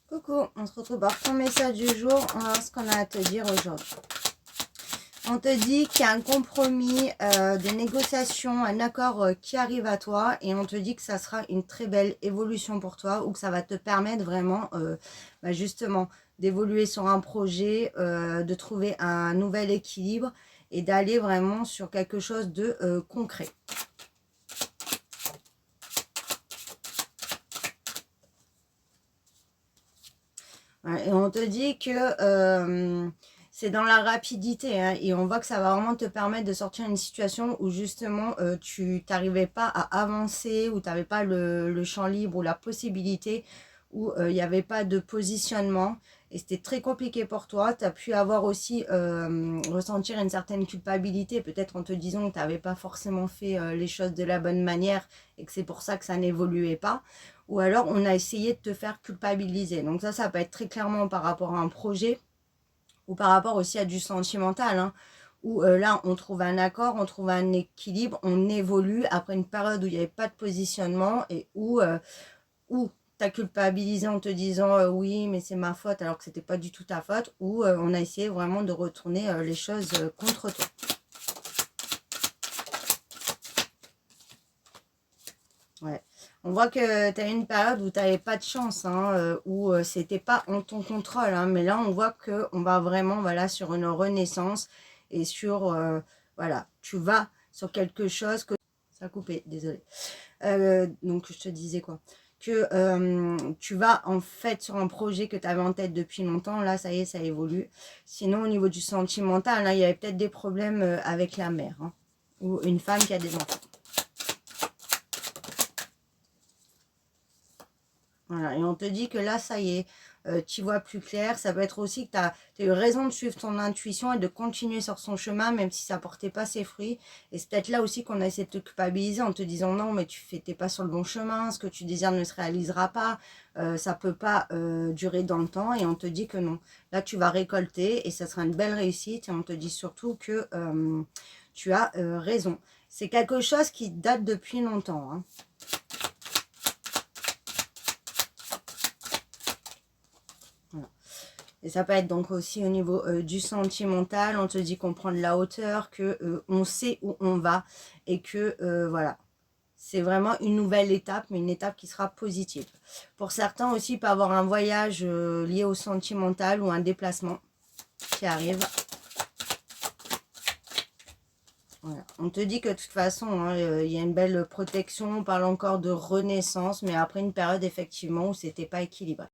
Coucou, on se retrouve pour ton message du jour. On va voir ce qu'on a à te dire aujourd'hui. On te dit qu'il y a un compromis, des négociations, un accord qui arrive à toi, et on te dit que ça sera une très belle évolution pour toi, ou que ça va te permettre vraiment justement d'évoluer sur un projet, de trouver un nouvel équilibre et d'aller vraiment sur quelque chose de concret. Et on te dit que c'est dans la rapidité, hein, et on voit que ça va vraiment te permettre de sortir d'une situation où justement tu n'arrivais pas à avancer, où tu n'avais pas le champ libre ou la possibilité, où il n'y avait pas de positionnement et c'était très compliqué pour toi. Tu as pu avoir aussi ressentir une certaine culpabilité, peut-être en te disant que tu n'avais pas forcément fait les choses de la bonne manière et que c'est pour ça que ça n'évoluait pas. Ou alors on a essayé de te faire culpabiliser. Donc ça peut être très clairement par rapport à un projet ou par rapport aussi à du sentimental, hein, où là on trouve un accord, on trouve un équilibre, on évolue après une période où il n'y avait pas de positionnement et où t'as culpabilisé en te disant oui mais c'est ma faute alors que c'était pas du tout ta faute, ou on a essayé vraiment de retourner les choses contre toi. Ouais. On voit que tu as eu une période où tu n'avais pas de chance, hein, où c'était pas en ton contrôle, hein, mais là on voit qu'on va vraiment sur une renaissance et sur, voilà, tu vas sur quelque chose que... Ça a coupé, désolé. Donc je te disais quoi? Que tu vas en fait sur un projet que tu avais en tête depuis longtemps, là ça y est, ça évolue. Sinon au niveau du sentimental, là, il y avait peut-être des problèmes avec la mère, hein, ou une femme qui a des enfants. Voilà, et on te dit que là, ça y est, tu vois plus clair. Ça peut être aussi que tu as eu raison de suivre ton intuition et de continuer sur son chemin, même si ça ne portait pas ses fruits. Et c'est peut-être là aussi qu'on a essayé de te culpabiliser en te disant non, mais tu n'es pas sur le bon chemin, ce que tu désires ne se réalisera pas, ça ne peut pas durer dans le temps. Et on te dit que non. Là, tu vas récolter et ça sera une belle réussite. Et on te dit surtout que tu as raison. C'est quelque chose qui date depuis longtemps, hein. Et ça peut être donc aussi au niveau du sentimental, on te dit qu'on prend de la hauteur, que on sait où on va et que voilà, c'est vraiment une nouvelle étape, mais une étape qui sera positive. Pour certains aussi, il peut y avoir un voyage lié au sentimental ou un déplacement qui arrive. Voilà. On te dit que de toute façon, hein, il y a une belle protection, on parle encore de renaissance, mais après une période effectivement où c'était pas équilibré.